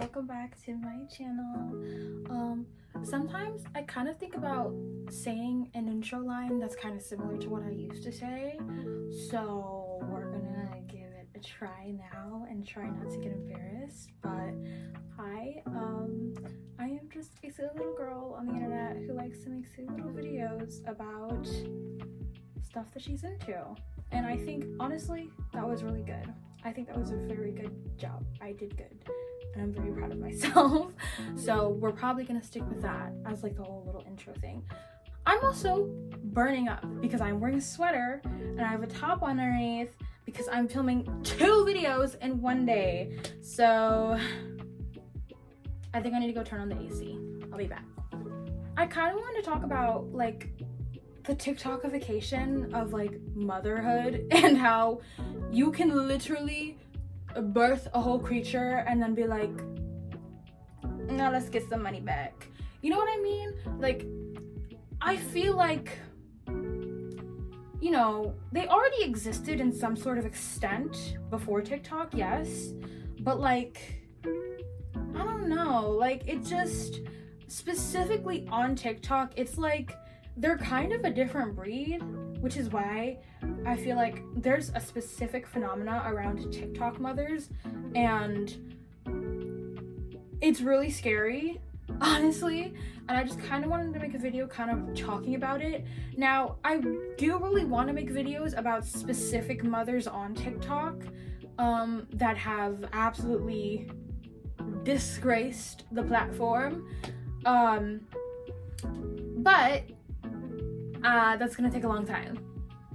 welcome back to my channel. Sometimes I kind of think about saying an intro line that's kind of similar to what I used to say, so we're gonna give it a try now and try not to get embarrassed. But hi, I am just a silly little girl on the internet who likes to make silly little videos about stuff that she's into, and I think honestly that was really good. I think that was a very good job. I did good and I'm very proud of myself. So we're probably gonna stick with that as like the whole little intro thing. I'm also burning up because I'm wearing a sweater and I have a top underneath because I'm filming 2 videos in one day. So I think I need to go turn on the AC. I'll be back. I kind of wanted to talk about like the TikTokification of like motherhood and how you can literally birth a whole creature and then be like, now let's get some money back. You know what I mean? Like, I feel like, you know, they already existed in some sort of extent before TikTok, yes, but like, I don't know, like it just, specifically on TikTok, it's like they're kind of a different breed, which is why I feel like there's a specific phenomena around TikTok mothers, and it's really scary, honestly, and I just kind of wanted to make a video kind of talking about it. Now, I do really want to make videos about specific mothers on TikTok that have absolutely disgraced the platform, but that's gonna take a long time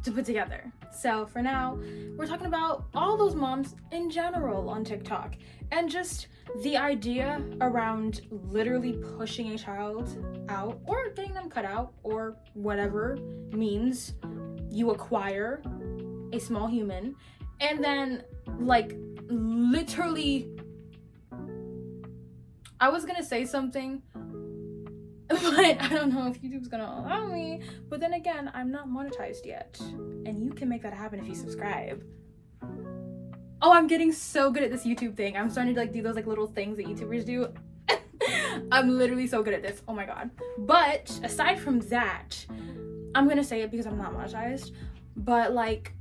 to put together. So for now, we're talking about all those moms in general on TikTok and just the idea around literally pushing a child out or getting them cut out or whatever means you acquire a small human, and then like literally, I was gonna say something but I don't know if YouTube's gonna allow me. But then again, I'm not monetized yet. And you can make that happen if you subscribe. Oh, I'm getting so good at this YouTube thing. I'm starting to like do those like little things that YouTubers do. I'm literally so good at this. Oh my god. But aside from that, I'm gonna say it because I'm not monetized. But like,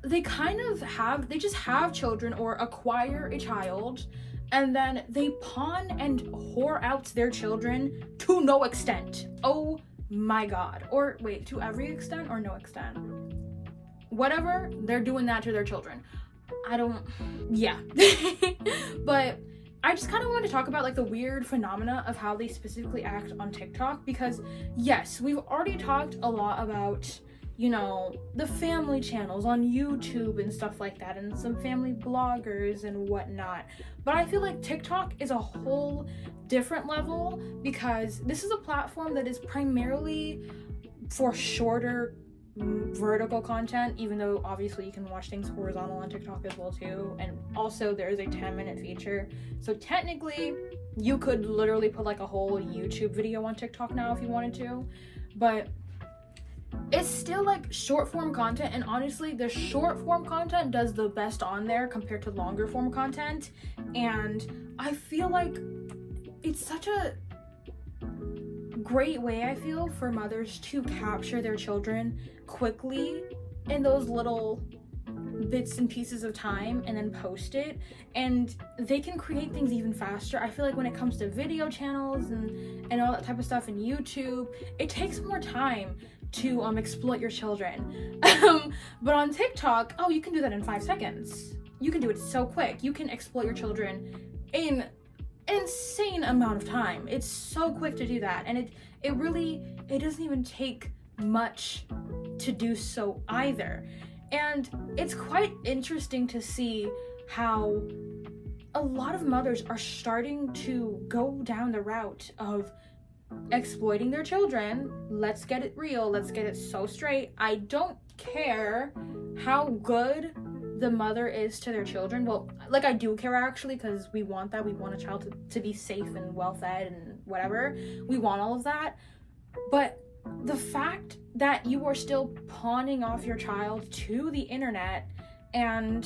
they just have children or acquire a child, and then they pawn and whore out their children to no extent. Oh my god. Or wait, to every extent or no extent? Whatever, they're doing that to their children. Yeah. But I just kind of wanted to talk about like the weird phenomena of how they specifically act on TikTok, because yes, we've already talked a lot about, you know, the family channels on YouTube and stuff like that, and some family bloggers and whatnot. But I feel like TikTok is a whole different level because this is a platform that is primarily for shorter vertical content, even though obviously you can watch things horizontal on TikTok as well too. And also there's a 10-minute feature. So technically you could literally put like a whole YouTube video on TikTok now if you wanted to. But it's still like short form content, and honestly the short form content does the best on there compared to longer form content. And I feel like it's such a great way, I feel, for mothers to capture their children quickly in those little bits and pieces of time and then post it, and they can create things even faster. I feel like when it comes to video channels and all that type of stuff in YouTube, it takes more time to exploit your children. But on TikTok, oh, you can do that in 5 seconds. You can do it so quick. You can exploit your children in an insane amount of time. It's so quick to do that, and it doesn't even take much to do so either. And it's quite interesting to see how a lot of mothers are starting to go down the route of exploiting their children. Let's get it real. Let's get it so straight. I don't care how good the mother is to their children. Well, like I do care actually, because we want that. We want a child to be safe and well fed and whatever. We want all of that. But the fact that you are still pawning off your child to the internet and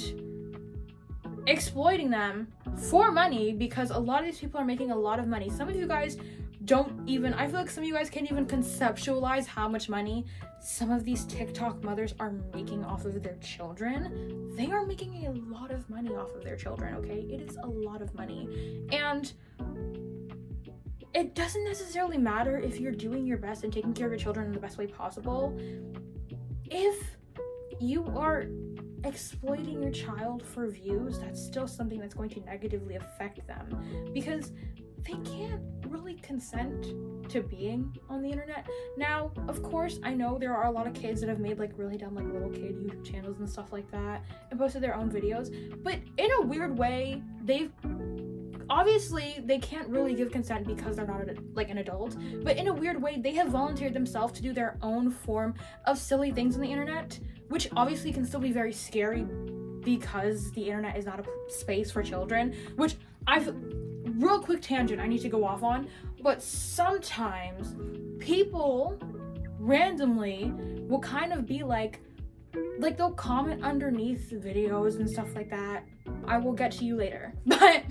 exploiting them for money, because a lot of these people are making a lot of money. Some of you guys I feel like some of you guys can't even conceptualize how much money some of these TikTok mothers are making off of their children. They are making a lot of money off of their children, okay? It is a lot of money. And it doesn't necessarily matter if you're doing your best and taking care of your children in the best way possible. If you are exploiting your child for views, that's still something that's going to negatively affect them, because they can't really consent to being on the internet. Now, of course, I know there are a lot of kids that have made like really dumb like little kid YouTube channels and stuff like that and posted their own videos, but in a weird way, obviously they can't really give consent because they're not like an adult, but in a weird way they have volunteered themselves to do their own form of silly things on the internet, which obviously can still be very scary because the internet is not a space for children, which real quick tangent I need to go off on, but sometimes people randomly will kind of be like they'll comment underneath videos and stuff like that. I will get to you later. But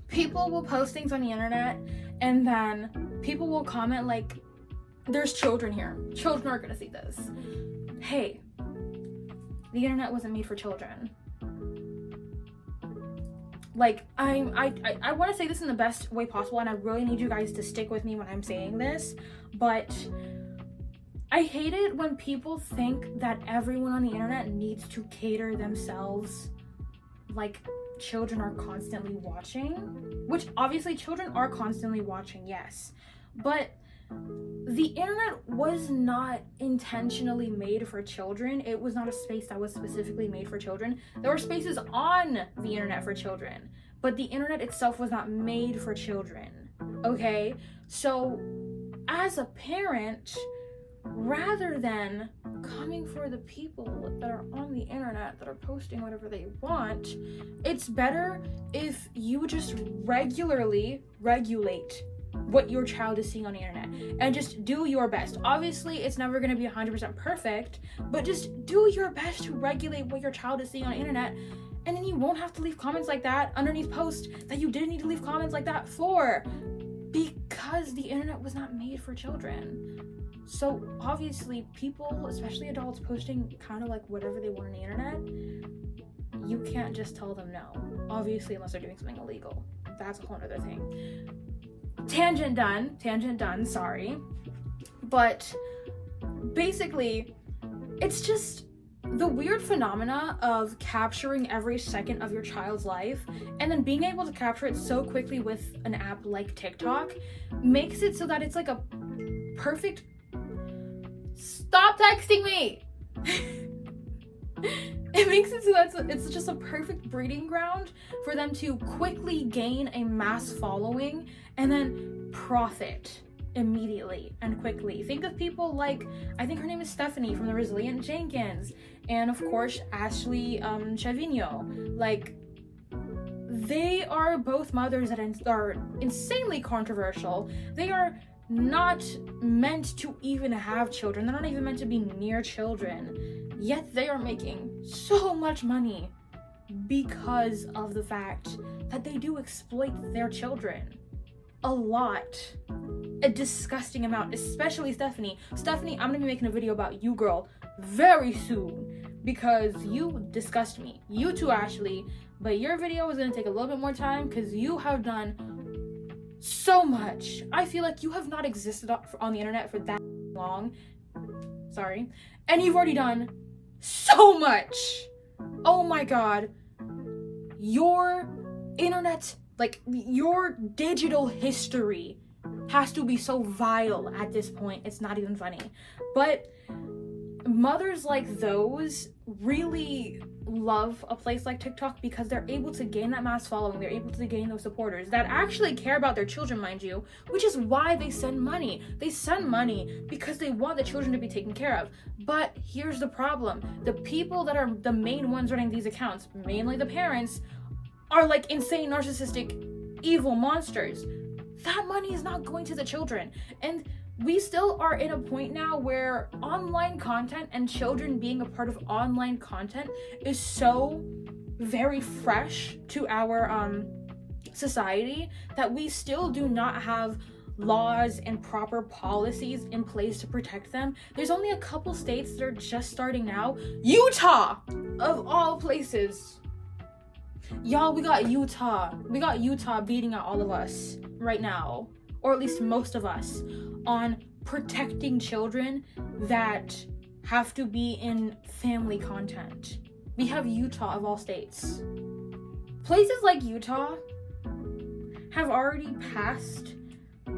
people will post things on the internet and then people will comment like, there's children here. Children are gonna see this. Hey, the internet wasn't made for children. Like, I want to say this in the best way possible, and I really need you guys to stick with me when I'm saying this, but I hate it when people think that everyone on the internet needs to cater themselves like children are constantly watching, which obviously children are constantly watching, yes, but the internet was not intentionally made for children. It was not a space that was specifically made for children. There were spaces on the internet for children, but the internet itself was not made for children, okay? So as a parent, rather than coming for the people that are on the internet that are posting whatever they want, it's better if you just regularly regulate what your child is seeing on the internet and just do your best. Obviously, it's never going to be 100% perfect, but just do your best to regulate what your child is seeing on the internet, and then you won't have to leave comments like that underneath posts that you didn't need to leave comments like that for, because the internet was not made for children. So obviously people, especially adults, posting kind of like whatever they want on the internet, you can't just tell them no, obviously, unless they're doing something illegal. That's a whole other thing. Tangent done, sorry. But basically, it's just the weird phenomena of capturing every second of your child's life and then being able to capture it so quickly with an app like TikTok makes it so that it's like a perfect... Stop texting me! It makes it so that it's just a perfect breeding ground for them to quickly gain a mass following and then profit immediately and quickly. Think of people like, I think her name is Stephanie from the Resilient Jenkins, and of course Ashley Trevino. Like, they are both mothers that are insanely controversial. They are not meant to even have children. They're not even meant to be near children. Yet they are making so much money because of the fact that they do exploit their children. A lot. A disgusting amount. Especially Stephanie. Stephanie, I'm gonna be making a video about you, girl, very soon, because you disgust me. You too, Ashley. But your video is gonna take a little bit more time because you have done so much. I feel like you have not existed on the internet for that long. Sorry. And you've already done so much. Oh my god. Your internet, like your digital history has to be so vile at this point. It's not even funny. But mothers like those really love a place like TikTok because they're able to gain that mass following. They're able to gain those supporters that actually care about their children, mind you, which is why they send money. They send money because they want the children to be taken care of. But here's the problem. The people that are the main ones running these accounts, mainly the parents, are like insane, narcissistic, evil monsters. That money is not going to the children. And we still are in a point now where online content and children being a part of online content is so very fresh to our society, that we still do not have laws and proper policies in place to protect them. There's only a couple states that are just starting now. Utah, of all places. Y'all, we got Utah beating out all of us right now, or at least most of us, on protecting children that have to be in family content. We have Utah of all states. Places like Utah have already passed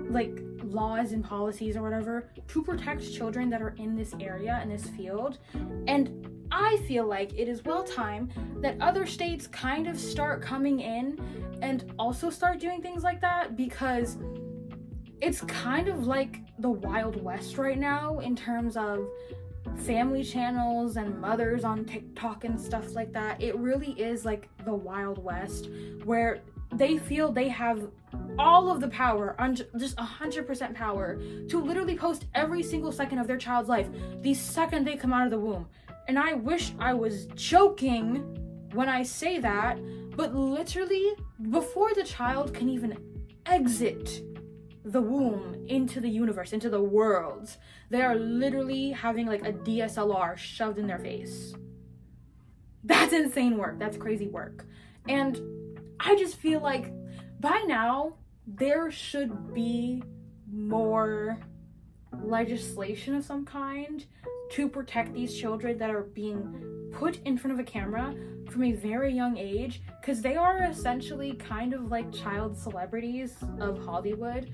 like laws and policies or whatever to protect children that are in this area, in this field. And I feel like it is well time that other states kind of start coming in and also start doing things like that, because it's kind of like the Wild West right now in terms of family channels and mothers on TikTok and stuff like that. It really is like the Wild West, where they feel they have all of the power, just 100% power, to literally post every single second of their child's life the second they come out of the womb. And I wish I was joking when I say that, but literally, before the child can even exit the womb into the universe, into the world, they are literally having like a DSLR shoved in their face. That's insane work. That's crazy work. And I just feel like by now there should be more legislation of some kind to protect these children that are being put in front of a camera from a very young age, because they are essentially kind of like child celebrities of Hollywood.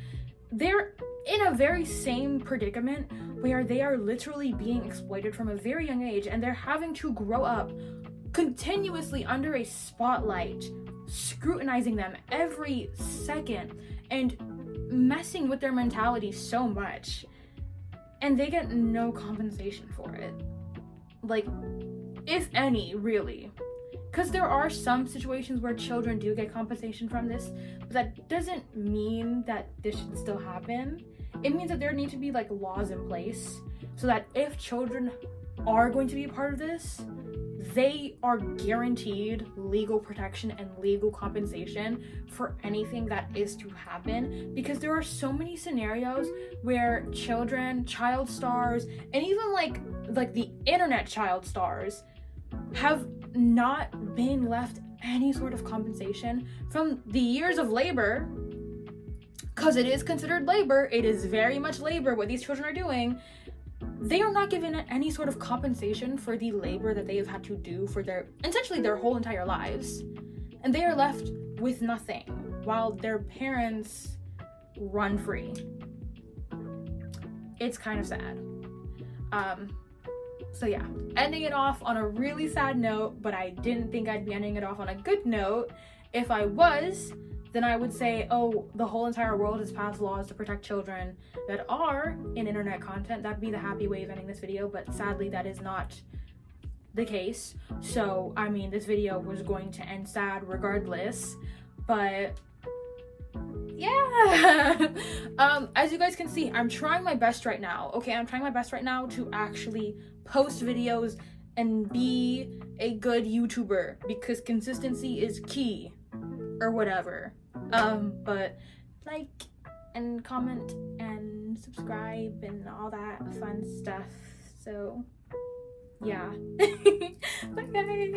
They're in a very same predicament where they are literally being exploited from a very young age, and they're having to grow up continuously under a spotlight, scrutinizing them every second and messing with their mentality so much, and they get no compensation for it, like, if any, really. Because there are some situations where children do get compensation from this, but that doesn't mean that this should still happen. It means that there need to be like laws in place so that if children are going to be a part of this, they are guaranteed legal protection and legal compensation for anything that is to happen. Because there are so many scenarios where children, child stars, and even like the internet child stars have not been left any sort of compensation from the years of labor, because it is considered labor. It is very much labor what these children are doing. They are not given any sort of compensation for the labor that they have had to do for essentially their whole entire lives. And they are left with nothing while their parents run free. It's kind of sad. So yeah, ending it off on a really sad note, but I didn't think I'd be ending it off on a good note. If I was, then I would say, oh, the whole entire world has passed laws to protect children that are in internet content. That'd be the happy way of ending this video, but sadly that is not the case. So, I mean, this video was going to end sad regardless, but yeah. As you guys can see, I'm trying my best right now. Okay, I'm trying my best right now to actually post videos and be a good YouTuber, because consistency is key, or whatever. But like and comment and subscribe and all that fun stuff. So yeah. Bye guys.